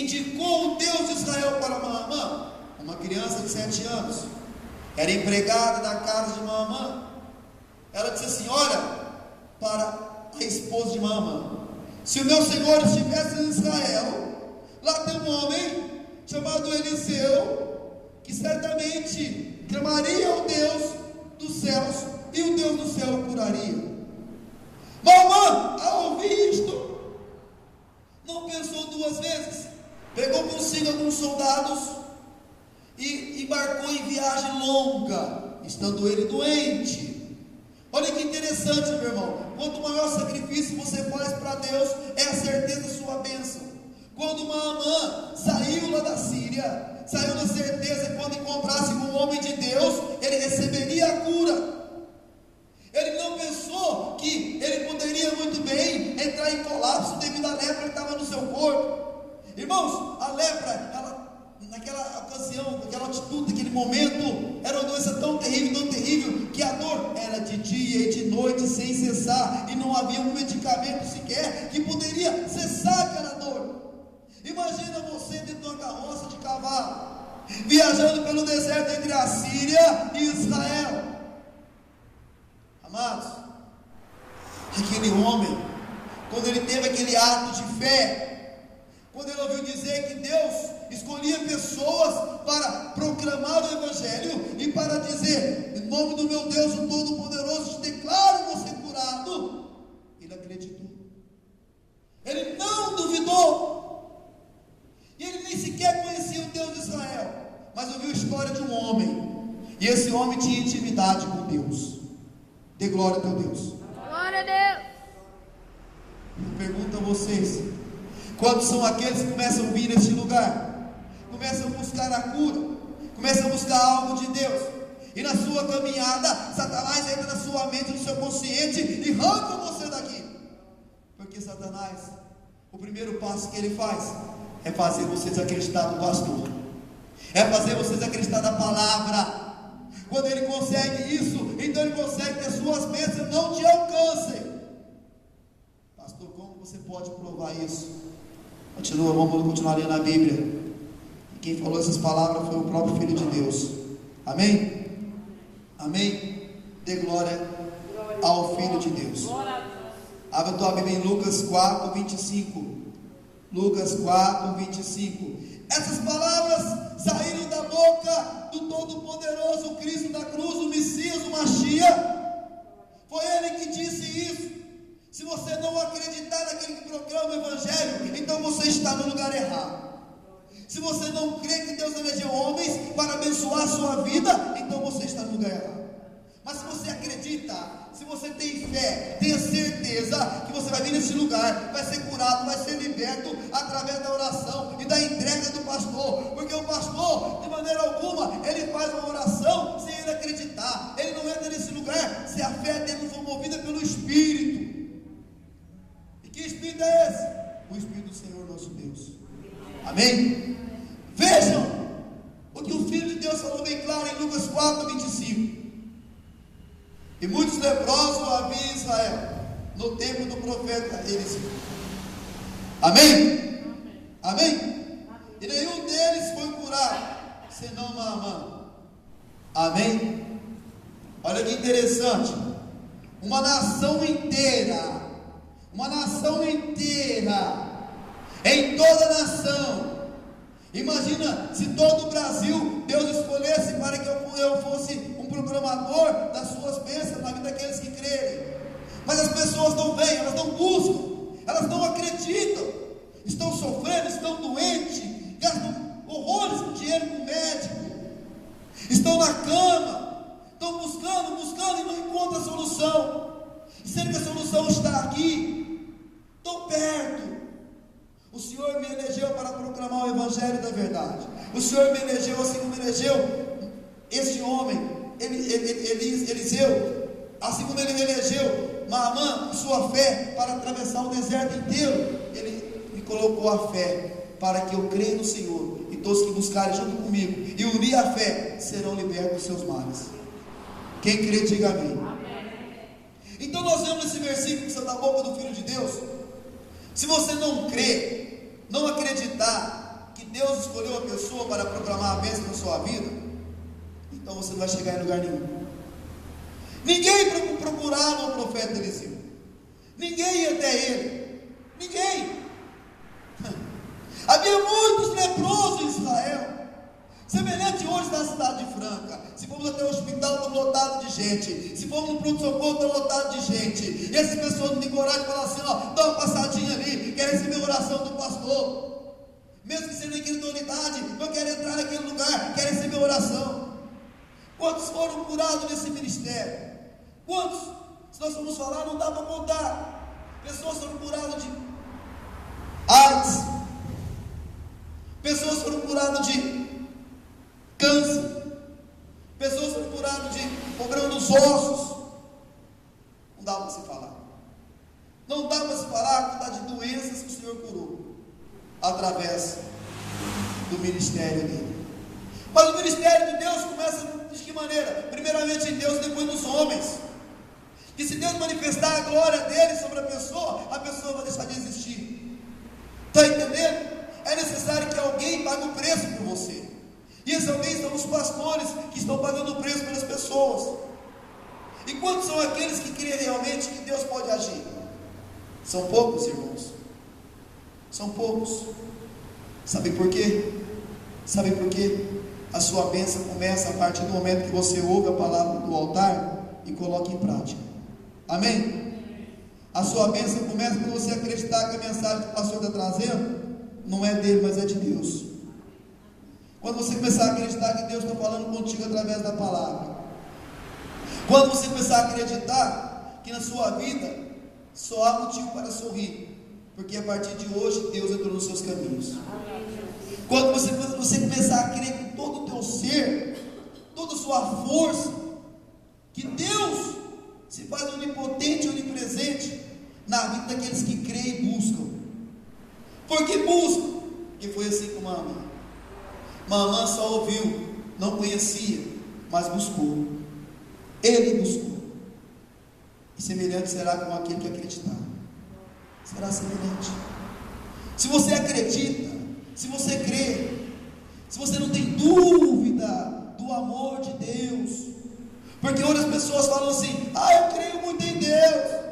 indicou o Deus de Israel para Naamã? Uma criança de 7 anos, era empregada da casa de Naamã. Ela disse assim: olha, para a esposa de Naamã, se o meu senhor estivesse em Israel, lá tem um homem chamado Eliseu, que certamente clamaria ao Deus dos céus, e o Deus do céu o curaria. Naamã, ao ouvir isto, não pensou 2 vezes, pegou consigo alguns soldados e embarcou em viagem longa, estando ele doente. Olha que interessante, meu irmão. Quanto maior sacrifício você faz para Deus, é a certeza da sua bênção. Quando Naamã saiu lá da Síria, saiu na certeza que quando encontrasse com o homem de Deus, ele receberia a cura. Ele não pensou que ele poderia muito bem entrar em colapso devido à lepra que estava no seu corpo. Irmãos, a lepra, naquela ocasião, naquela atitude, naquele momento, era uma doença tão terrível, que a dor era de dia e de noite sem cessar, e não havia um medicamento sequer que poderia cessar aquela dor. Imagina você dentro de uma carroça de cavalo, viajando pelo deserto entre a Síria e Israel. Amados, aquele homem, quando ele teve aquele ato de fé, quando ele ouviu dizer que Deus escolhia pessoas para proclamar o Evangelho e para dizer: em nome do meu Deus, o Todo-Poderoso, te declaro você curado, ele acreditou, ele não duvidou, e ele nem sequer conhecia o Deus de Israel, mas ouviu a história de um homem, e esse homem tinha intimidade com Deus. Dê glória a teu Deus. Glória a Deus. Eu pergunto a vocês: quantos são aqueles que começam a vir neste lugar, começam a buscar a cura, começam a buscar algo de Deus, e na sua caminhada, Satanás entra na sua mente, no seu consciente, e arranca você daqui? Porque Satanás, o primeiro passo que ele faz é fazer você desacreditar do pastor, é fazer você desacreditar da palavra. Quando ele consegue isso, então ele consegue que as suas bênçãos não te alcancem. Pastor, como você pode provar isso? Vamos continuar lendo a Bíblia. E quem falou essas palavras foi o próprio Filho de Deus. Amém? Amém? Dê glória ao Filho de Deus. Abra a tua Bíblia em Lucas 4, 25. Lucas 4, 25. Essas palavras saíram da boca do Todo-Poderoso, o Cristo da cruz, o Messias, o Mashiach. Foi ele que disse isso. Se você não acreditar naquele que proclama o Evangelho, então você está no lugar errado. Se você não crê que Deus elegeu homens para abençoar a sua vida, então você está no lugar errado. Mas se você acredita, se você tem fé, tenha certeza que você vai vir nesse lugar, vai ser curado, vai ser liberto através da oração e da entrega do pastor. Porque o pastor, de maneira alguma, ele faz uma oração sem ele acreditar. Ele não entra nesse lugar se a fé dele não for movida pelo Espírito. E que Espírito é esse? O Espírito do Senhor nosso Deus. Amém? Vejam o que o Filho de Deus falou bem claro em Lucas 4, 25. E muitos leprosos havia em Israel, no tempo do profeta Eliseu. Amém? Amém? E nenhum deles foi curado, senão Naamã. Amém? Olha que interessante. Uma nação inteira, em toda a nação. Imagina se todo o Brasil Deus escolhesse para que eu fosse um proclamador das suas bênçãos na vida daqueles que crerem. Mas as pessoas não vêm, elas não buscam, elas não acreditam, estão sofrendo, estão doentes, gastam horrores de dinheiro com médico, estão na cama, estão buscando e não encontram a solução. E sendo que a solução está aqui, tão perto. O Senhor me elegeu para proclamar o Evangelho da verdade. O Senhor me elegeu assim como elegeu esse homem, Eliseu, assim como ele elegeu Naamã com sua fé para atravessar o deserto inteiro. Ele me colocou a fé para que eu creia no Senhor, e todos que buscarem junto comigo e unir a fé serão libertos dos seus males. Quem crê, diga amém. Então nós vemos esse versículo que está da boca do Filho de Deus. Se você não crer, não acreditar, Deus escolheu a pessoa para proclamar a bênção na sua vida, então você não vai chegar em lugar nenhum. Ninguém procurava o profeta Eliseu, ninguém ia até ele, ninguém. Havia muitos leprosos em Israel, semelhante hoje na cidade de Franca. Se formos até o hospital, está lotado de gente. Se formos no pronto-socorro, está lotado de gente. E essas pessoas não têm coragem de falar assim: ó, dá uma passadinha ali, quer receber a oração do pastor. Mesmo que seja naquela autoridade, não quer entrar naquele lugar, quer receber a oração. Quantos foram curados nesse ministério? Quantos? Se nós formos falar, não dá para contar. Pessoas foram curadas de AIDS, pessoas foram curadas de câncer, pessoas foram curadas de problema dos ossos. Não dá para se falar. Não dá para se falar a quantidade de doenças que o Senhor curou através do ministério dele. Mas o ministério de Deus começa de que maneira? Primeiramente em Deus, depois nos homens. Que se Deus manifestar a glória dele sobre a pessoa vai deixar de existir. Está entendendo? É necessário que alguém pague o preço por você. E esses alguém são os pastores que estão pagando o preço pelas pessoas. E quantos são aqueles que creem realmente que Deus pode agir? São poucos, irmãos. São poucos. Sabe por quê? Sabe por quê? A sua bênção começa a partir do momento que você ouve a palavra do altar e coloca em prática. Amém? A sua bênção começa quando você acreditar que a mensagem que o pastor está trazendo não é dele, mas é de Deus. Quando você começar a acreditar que Deus está falando contigo através da palavra. Quando você começar a acreditar que na sua vida só há motivo para sorrir, porque a partir de hoje Deus entrou nos seus caminhos. Quando você começar a crer com todo o teu ser, toda a sua força, que Deus se faz onipotente e onipresente na vida daqueles que creem e buscam. Por que buscam? Porque foi assim com Mamã. Mamã só ouviu, não conhecia, mas buscou. Ele buscou. E semelhante será com aquele que acreditar. Será semelhante. Se você acredita, se você crê, se você não tem dúvida do amor de Deus, porque hoje as pessoas falam assim: eu creio muito em Deus.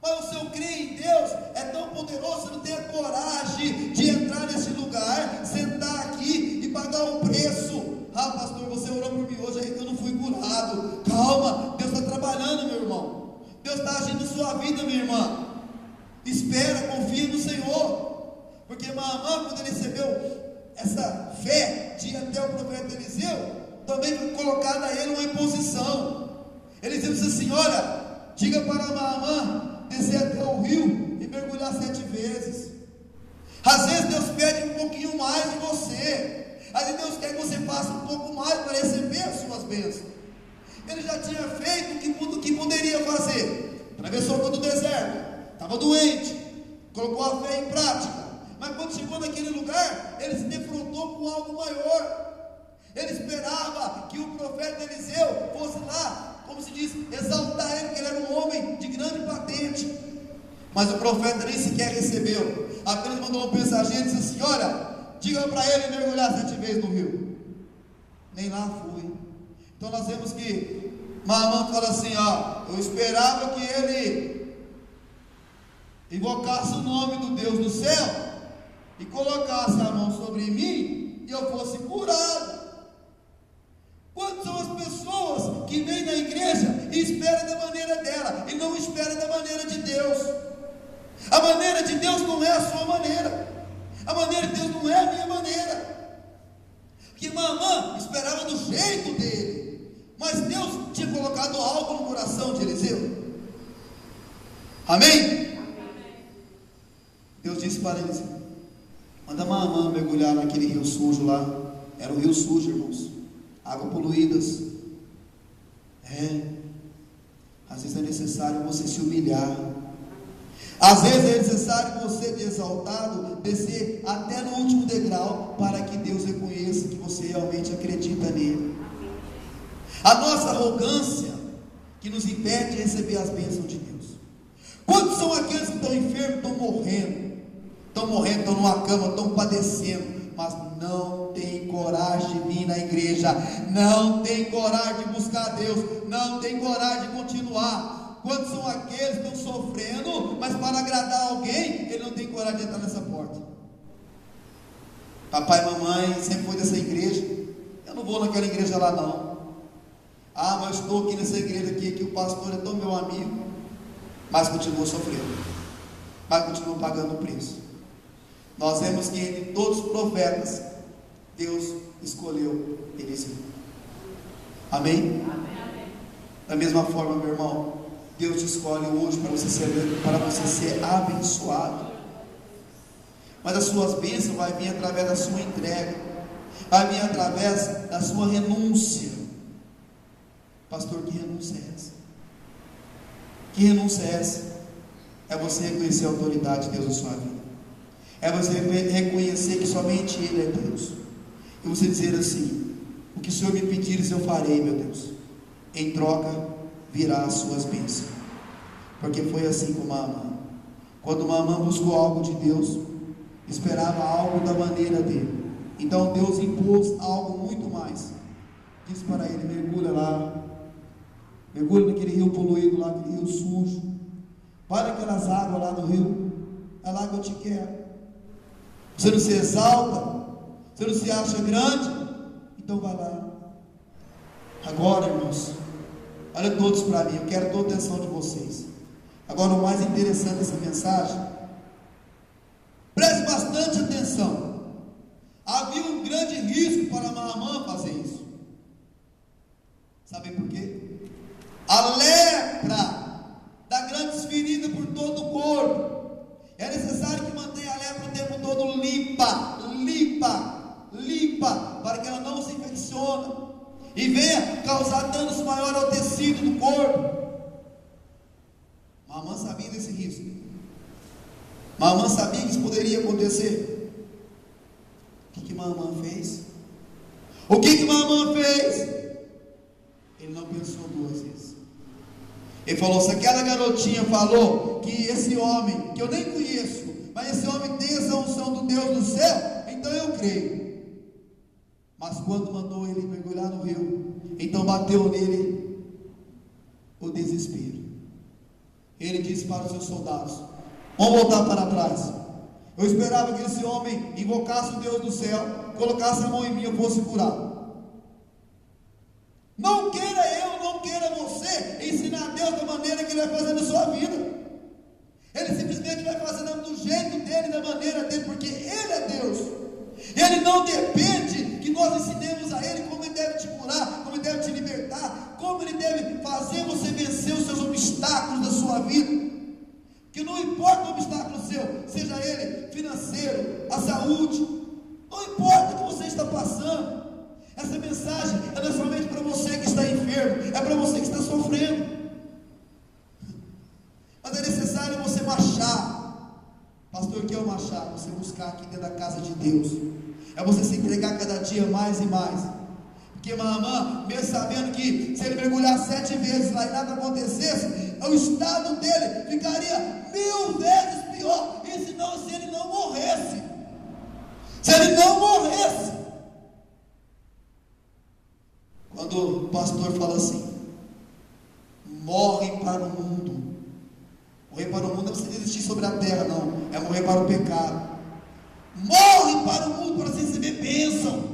Mas o seu crer em Deus é tão poderoso, você não tem a coragem de entrar nesse lugar, sentar aqui e pagar um preço. Pastor, você orou por mim hoje, ainda eu não fui curado. Calma, Deus está trabalhando, meu irmão. Deus está agindo em sua vida, minha irmã. Espera, confia no Senhor. Porque Mamã, quando ele recebeu essa fé de ir até o profeta Eliseu, também foi colocada a ele uma imposição. Eliseu disse assim: olha, diga para Mamã descer até o rio e mergulhar 7 vezes. Às vezes Deus pede um pouquinho mais de você. Às vezes Deus quer que você faça um pouco mais para receber as suas bênçãos. Ele já tinha feito o que poderia fazer. Atravessou todo o deserto, estava doente, colocou a fé em prática. Mas quando chegou naquele lugar, ele se defrontou com algo maior. Ele esperava que o profeta Eliseu fosse lá, como se diz, exaltar ele, porque ele era um homem de grande patente. Mas o profeta nem sequer recebeu. Apenas mandou um mensageiro e disse assim: olha, diga para ele mergulhar 7 vezes no rio. Nem lá foi. Então nós vemos que Mamã fala assim: eu esperava que ele invocasse o nome do Deus do céu e colocasse a mão sobre mim e eu fosse curado. Quantas são as pessoas que vêm na igreja e esperam da maneira dela e não esperam da maneira de Deus? A maneira de Deus não é a sua maneira. A maneira de Deus não é a minha maneira. Porque Mamã esperava do jeito dele, mas Deus tinha colocado algo no coração de Eliseu. Amém? Deus disse para Eliseu: manda Mamã mergulhar naquele rio sujo lá. Era um rio sujo, irmãos, água poluídas. Às vezes é necessário você se humilhar. Às vezes é necessário você, de exaltado, descer até no último degrau, para que Deus reconheça que você realmente acredita nele. A nossa arrogância que nos impede de receber as bênçãos de Deus. Quantos são aqueles que estão enfermos, estão morrendo, estão numa cama, estão padecendo, mas não tem coragem de vir na igreja, não tem coragem de buscar Deus, não tem coragem de continuar. Quantos são aqueles que estão sofrendo, mas para agradar alguém, ele não tem coragem de entrar nessa porta? Papai e mamãe sempre foi dessa igreja, eu não vou naquela igreja lá não. Ah, mas eu estou aqui nessa igreja aqui, que o pastor é tão meu amigo, mas continua sofrendo, mas continua pagando o preço. Nós vemos que entre todos os profetas, Deus escolheu Eliseu. Amém? Amém. Da mesma forma, meu irmão, Deus te escolhe hoje para você ser abençoado. Mas as suas bênçãos vai vir através da sua entrega, vai vir através da sua renúncia. Pastor, que renúncia é essa? Que renúncia é essa? É você reconhecer a autoridade de Deus na sua vida. É você reconhecer que somente Ele é Deus. E você dizer assim: o que o Senhor me pedir, isso eu farei, meu Deus. Em troca virá as suas bênçãos. Porque foi assim com Naamã. Quando Naamã buscou algo de Deus, esperava algo da maneira dele. Então Deus impôs algo muito mais. Disse para ele: mergulha lá, mergulha naquele rio poluído lá, aquele rio sujo. Vai naquelas águas lá do rio, é lá que eu te quero. Você não se exalta, você não se acha grande, então vai lá. Agora, irmãos, olha todos para mim, eu quero toda a atenção de vocês. Agora, o mais interessante dessa mensagem, preste bastante atenção. Havia um grande risco para Naamã fazer isso. Sabem por quê? A lepra dá grandes feridas por todo o corpo. É necessário que mantenha a lepra o tempo todo limpa, para que ela não se infeccione e venha causar danos maiores ao tecido do corpo. Naamã sabia desse risco. Naamã sabia que isso poderia acontecer. O que Naamã fez? O que Naamã fez? Ele não pensou duas vezes. Ele falou: se aquela garotinha falou que esse homem, que eu nem conheço, mas esse homem tem essa unção do Deus do céu, então eu creio. Mas quando mandou ele mergulhar no rio, então bateu nele o desespero. Ele disse para os seus soldados: vamos voltar para trás. Eu esperava que esse homem invocasse o Deus do céu, colocasse a mão em mim e eu fosse curado. Não queira eu, não queira você ensinar a Deus da maneira que Ele vai fazer na sua vida. Ele simplesmente vai fazendo do jeito dele, da maneira dele, porque Ele é Deus. Ele não depende que nós ensinemos a Ele como Ele deve te curar, como Ele deve te libertar, como Ele deve fazer você vencer os seus obstáculos da sua vida. Que não importa o obstáculo seu, seja ele financeiro, a saúde, não importa o que você está passando. Essa mensagem não é somente para você que está enfermo, é para você que está sofrendo. Mas é necessário você marchar. Pastor, o que é o marchar? Você buscar aqui dentro da casa de Deus. É você se entregar cada dia mais e mais. Porque Naamã, mesmo sabendo que se ele mergulhar 7 vezes lá e nada acontecesse, o estado dele ficaria 1000 vezes pior. E se ele não morresse. Se ele não morresse. Quando o pastor fala assim: morre para o mundo. Morrer para o mundo não é você desistir sobre a terra, não. É morrer para o pecado. Morre para o mundo para você receber bênção.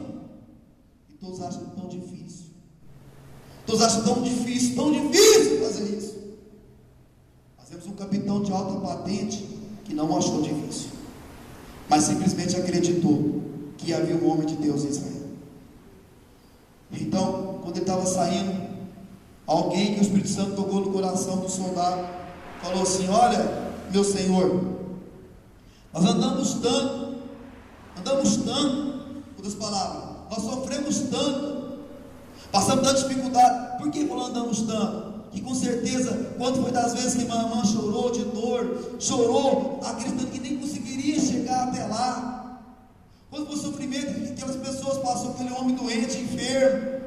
E todos acham tão difícil. Todos acham tão difícil fazer isso. Nós temos um capitão de alta patente que não achou difícil, mas simplesmente acreditou que havia um homem de Deus em Israel. Então, quando ele estava saindo, alguém que o Espírito Santo tocou no coração do soldado falou assim: olha, meu senhor, nós andamos tanto, outras palavras, nós sofremos tanto, passamos tanta dificuldade. Por que falou andamos tanto? Que com certeza, quando foi das vezes que Naamã chorou de dor, chorou acreditando que nem conseguiria chegar até lá. Quando foi o sofrimento que aquelas pessoas passam, aquele homem doente, enfermo,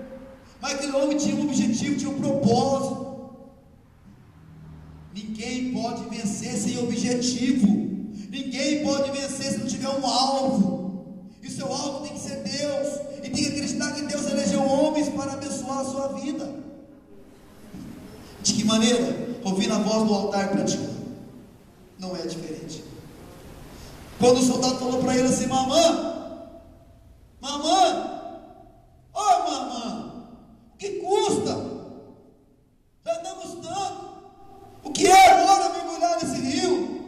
mas aquele homem tinha um objetivo, tinha um propósito. Ninguém pode vencer sem objetivo. Ninguém pode vencer se não tiver um alvo. E seu alvo maneira, ouvindo a voz do altar e praticando. Não é diferente. Quando o soldado falou para ele assim: mamã, ô mamã, o que custa? Já damos tanto. O que é agora mergulhar nesse rio?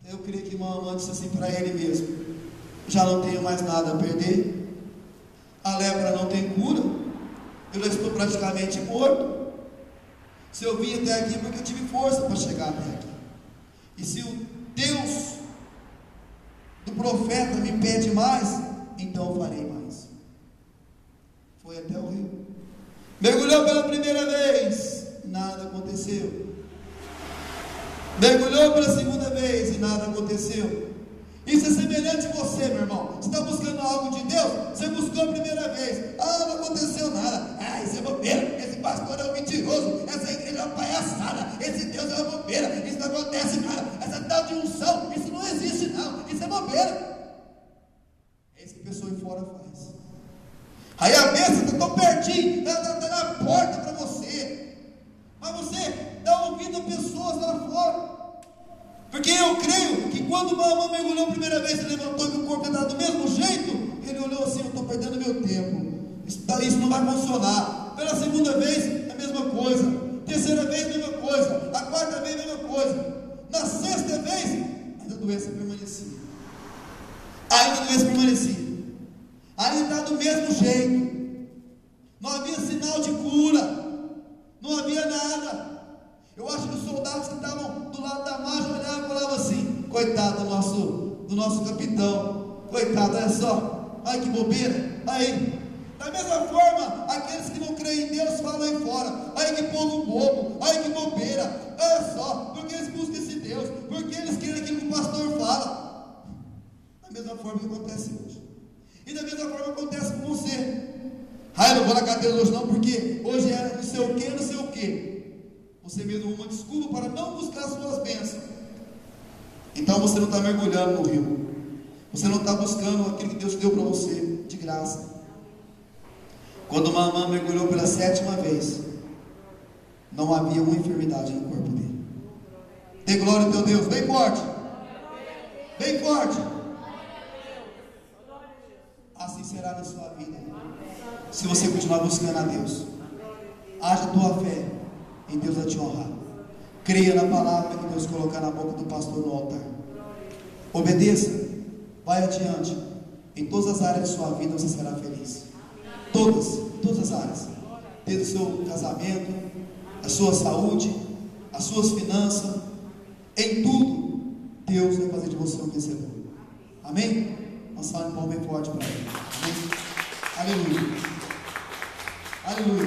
Eu creio que mamã disse assim para ele mesmo: já não tenho mais nada a perder. A lepra não tem cura. Eu já estou praticamente morto. Se eu vim até aqui porque eu tive força para chegar até aqui. E se o Deus do profeta me pede mais, então eu farei mais. Foi até o rio. Mergulhou pela primeira vez, nada aconteceu. Mergulhou pela segunda vez e nada aconteceu. Isso é semelhante a você, meu irmão. Você está buscando algo de Deus, você buscou a primeira vez, não aconteceu nada. Isso é bobeira, esse pastor é um mentiroso, essa igreja é uma palhaçada, esse Deus é uma bobeira, isso não acontece nada, essa tal de unção, isso não existe não, isso é bobeira. É isso que a pessoa aí fora faz. Aí a bênção está tão pertinho, está na porta para você, mas você está ouvindo pessoas lá fora. Porque eu creio que quando uma alma mergulhou a primeira vez, ele levantou e o corpo estava do mesmo jeito, ele olhou assim: eu estou perdendo meu tempo, isso não vai funcionar. Pela segunda vez, a mesma coisa. Terceira vez, a mesma coisa. A quarta vez, a mesma coisa. Na sexta vez, ainda a doença permanecia. Ainda está do mesmo jeito. Não havia sinal de cura, não havia nada. Eu acho que os soldados que estavam do lado da margem olhavam e falavam assim: coitado do nosso capitão, coitado, olha só, ai que bobeira, aí. Da mesma forma, aqueles que não creem em Deus falam aí fora: ai que povo bobo, ai que bobeira, olha só, porque eles buscam esse Deus, porque eles querem aquilo que o pastor fala. Da mesma forma que acontece hoje, e da mesma forma acontece com você. Eu não vou na cadeira hoje não, porque hoje é não sei o que. Você mesmo uma desculpa para não buscar as suas bênçãos. Então você não está mergulhando no rio. Você não está buscando aquilo que Deus deu para você de graça. Quando uma mãe mergulhou pela 7ª vez, não havia uma enfermidade no corpo dele. Dê glória ao teu Deus, bem forte. Bem forte. Assim será na sua vida, se você continuar buscando a Deus. Haja a tua fé em Deus, a te honrar. Creia na palavra que Deus colocar na boca do pastor no altar. Obedeça. Vai adiante. Em todas as áreas de sua vida você será feliz. Todas as áreas. Desde o seu casamento, a sua saúde, as suas finanças. Em tudo, Deus vai fazer de você um vencedor. Amém? Vamos falar um pão bem forte para ele. Amém? Aleluia. Aleluia.